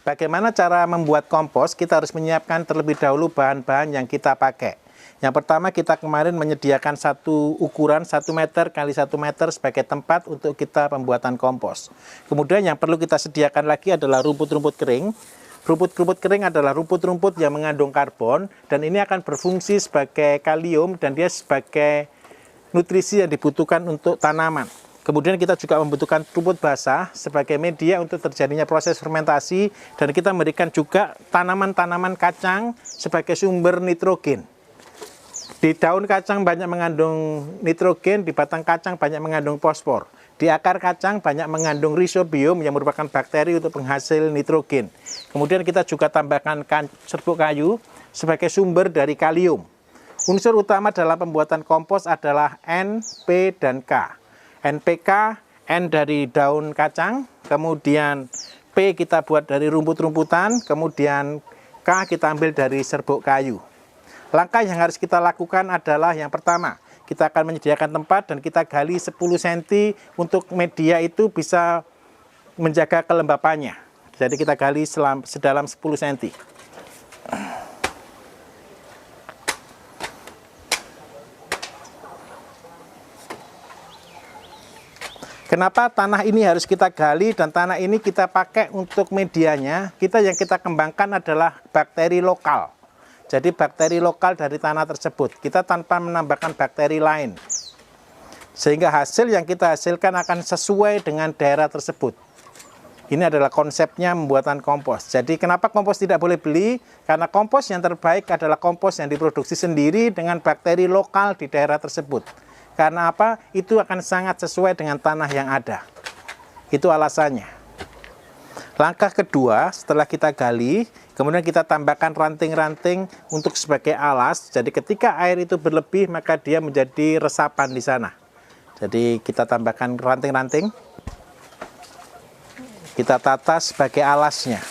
Bagaimana cara membuat kompos? Kita harus menyiapkan terlebih dahulu bahan-bahan yang kita pakai. Yang pertama, kita kemarin menyediakan satu ukuran 1 meter kali 1 meter sebagai tempat untuk kita pembuatan kompos. Kemudian yang perlu kita sediakan lagi adalah rumput-rumput kering. Rumput-rumput kering adalah rumput-rumput yang mengandung karbon, dan ini akan berfungsi sebagai kalium, dan dia sebagai nutrisi yang dibutuhkan untuk tanaman. Kemudian kita juga membutuhkan rumput basah sebagai media untuk terjadinya proses fermentasi, dan kita memberikan juga tanaman-tanaman kacang sebagai sumber nitrogen. Di daun kacang banyak mengandung nitrogen, di batang kacang banyak mengandung fosfor. Di akar kacang banyak mengandung rhizobium yang merupakan bakteri untuk penghasil nitrogen. Kemudian kita juga tambahkan serbuk kayu sebagai sumber dari kalium. Unsur utama dalam pembuatan kompos adalah N, P, dan K. NPK, N dari daun kacang, kemudian P kita buat dari rumput-rumputan, kemudian K kita ambil dari serbuk kayu. Langkah yang harus kita lakukan adalah yang pertama, kita akan menyediakan tempat dan kita gali 10 cm untuk media itu bisa menjaga kelembapannya. Jadi kita gali sedalam 10 cm. Kenapa tanah ini harus kita gali dan tanah ini kita pakai untuk medianya? Yang kita kembangkan adalah bakteri lokal. Jadi bakteri lokal dari tanah tersebut, kita tanpa menambahkan bakteri lain. Sehingga hasil yang kita hasilkan akan sesuai dengan daerah tersebut. Ini adalah konsepnya pembuatan kompos. Jadi kenapa kompos tidak boleh beli? Karena kompos yang terbaik adalah kompos yang diproduksi sendiri dengan bakteri lokal di daerah tersebut. Karena apa? Itu akan sangat sesuai dengan tanah yang ada. Itu alasannya. Langkah kedua, setelah kita gali, kemudian kita tambahkan ranting-ranting untuk sebagai alas. Jadi ketika air itu berlebih, maka dia menjadi resapan di sana. Jadi kita tambahkan ranting-ranting. Kita tata sebagai alasnya.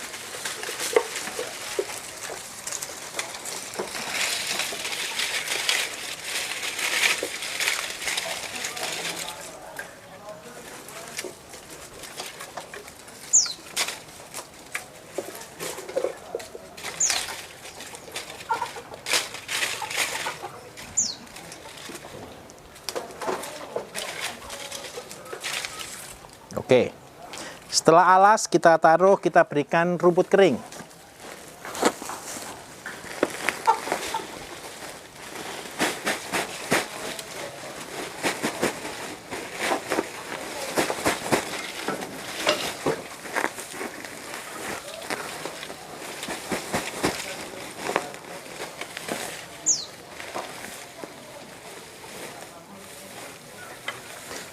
Oke, setelah alas kita taruh, kita berikan rumput kering.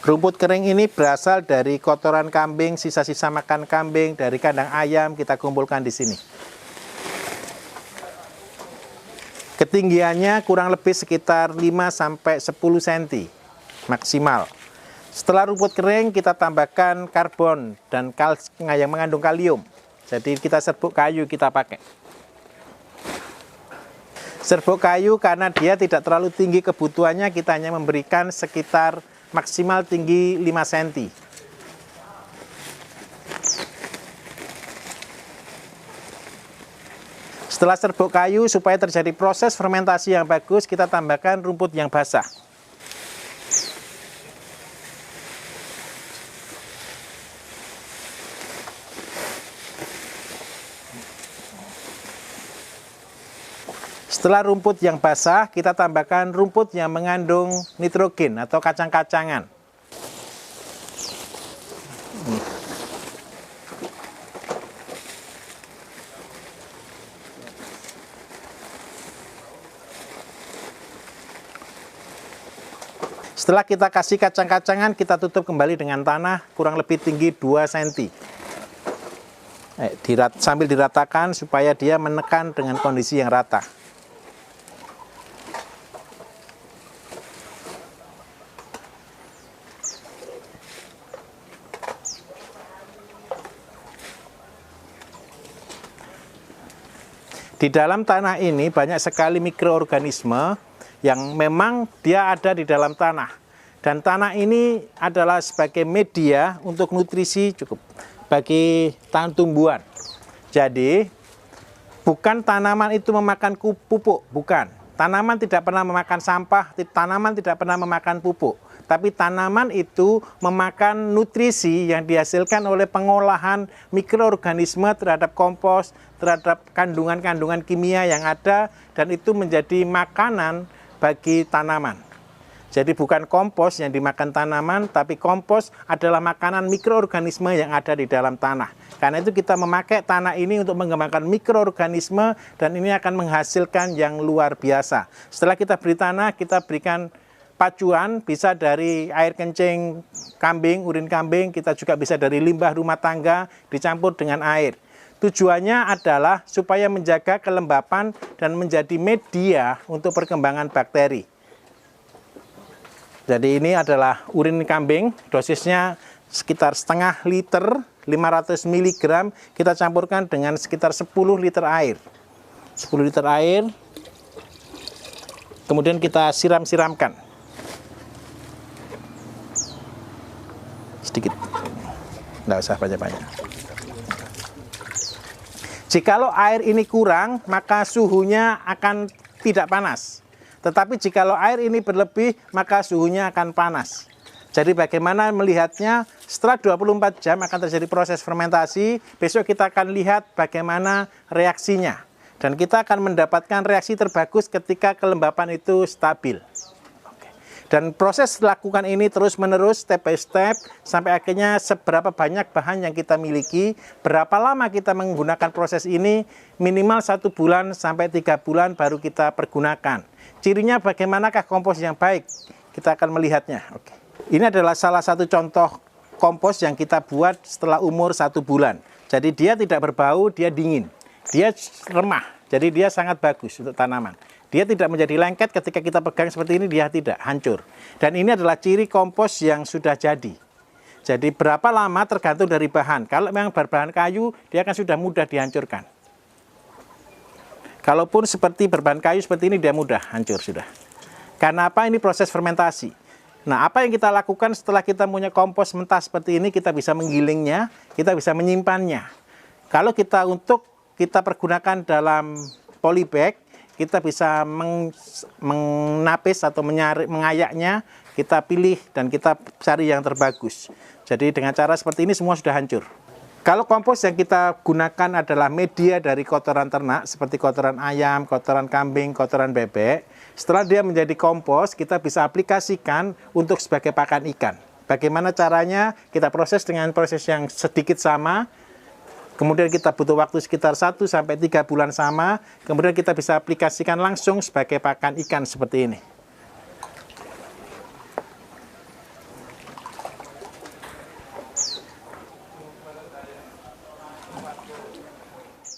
Rumput kering ini berasal dari kotoran kambing, sisa-sisa makan kambing, dari kandang ayam kita kumpulkan di sini. Ketinggiannya kurang lebih sekitar 5-10 cm maksimal. Setelah rumput kering kita tambahkan karbon dan yang mengandung kalium. Jadi kita serbuk kayu kita pakai. Serbuk kayu karena dia tidak terlalu tinggi kebutuhannya, kita hanya memberikan sekitar maksimal tinggi 5 cm. Setelah serbuk kayu, supaya terjadi proses fermentasi yang bagus, kita tambahkan rumput yang basah. Setelah rumput yang basah, kita tambahkan rumput yang mengandung nitrogen atau kacang-kacangan. Setelah kita kasih kacang-kacangan, kita tutup kembali dengan tanah kurang lebih tinggi 2 cm. Sambil diratakan supaya dia menekan dengan kondisi yang rata. Di dalam tanah ini banyak sekali mikroorganisme yang memang dia ada di dalam tanah. Dan tanah ini adalah sebagai media untuk nutrisi cukup bagi tumbuhan. Jadi, bukan tanaman itu memakan pupuk, bukan. Tanaman tidak pernah memakan sampah, tanaman tidak pernah memakan pupuk. Tapi tanaman itu memakan nutrisi yang dihasilkan oleh pengolahan mikroorganisme terhadap kompos, terhadap kandungan-kandungan kimia yang ada, dan itu menjadi makanan bagi tanaman. Jadi bukan kompos yang dimakan tanaman, tapi kompos adalah makanan mikroorganisme yang ada di dalam tanah. Karena itu kita memakai tanah ini untuk mengembangkan mikroorganisme, dan ini akan menghasilkan yang luar biasa. Setelah kita beri tanah, kita berikan pacuan, bisa dari air kencing kambing, urin kambing, kita juga bisa dari limbah rumah tangga dicampur dengan air. Tujuannya adalah supaya menjaga kelembapan dan menjadi media untuk perkembangan bakteri. Jadi ini adalah urin kambing, dosisnya sekitar setengah liter, 500 mg, kita campurkan dengan sekitar 10 liter air. 10 liter air, kemudian kita siram-siramkan. Sedikit, nggak usah banyak-banyak. Jikalau air ini kurang, maka suhunya akan tidak panas. Tetapi jikalau air ini berlebih, maka suhunya akan panas. Jadi bagaimana melihatnya? Setelah 24 jam akan terjadi proses fermentasi. Besok kita akan lihat bagaimana reaksinya. Dan kita akan mendapatkan reaksi terbagus ketika kelembapan itu stabil. Dan proses lakukan ini terus-menerus, step by step, sampai akhirnya seberapa banyak bahan yang kita miliki, berapa lama kita menggunakan proses ini, minimal 1 bulan sampai 3 bulan baru kita pergunakan. Cirinya bagaimanakah kompos yang baik? Kita akan melihatnya. Oke. Ini adalah salah satu contoh kompos yang kita buat setelah umur 1 bulan. Jadi dia tidak berbau, dia dingin. Dia remah, jadi dia sangat bagus untuk tanaman. Dia tidak menjadi lengket ketika kita pegang seperti ini, dia tidak hancur. Dan ini adalah ciri kompos yang sudah jadi. Jadi berapa lama tergantung dari bahan. Kalau memang berbahan kayu, dia akan sudah mudah dihancurkan. Kalaupun seperti berbahan kayu seperti ini, dia mudah hancur sudah. Karena apa? Ini proses fermentasi. Nah, apa yang kita lakukan setelah kita punya kompos mentah seperti ini, kita bisa menggilingnya, kita bisa menyimpannya. Kalau kita pergunakan dalam polybag, kita bisa menapis atau mengayaknya, kita pilih dan kita cari yang terbagus. Jadi dengan cara seperti ini semua sudah hancur. Kalau kompos yang kita gunakan adalah media dari kotoran ternak, seperti kotoran ayam, kotoran kambing, kotoran bebek, setelah dia menjadi kompos, kita bisa aplikasikan untuk sebagai pakan ikan. Bagaimana caranya? Kita proses dengan proses yang sedikit sama, kemudian kita butuh waktu sekitar 1 sampai 3 bulan sama, kemudian kita bisa aplikasikan langsung sebagai pakan ikan seperti ini.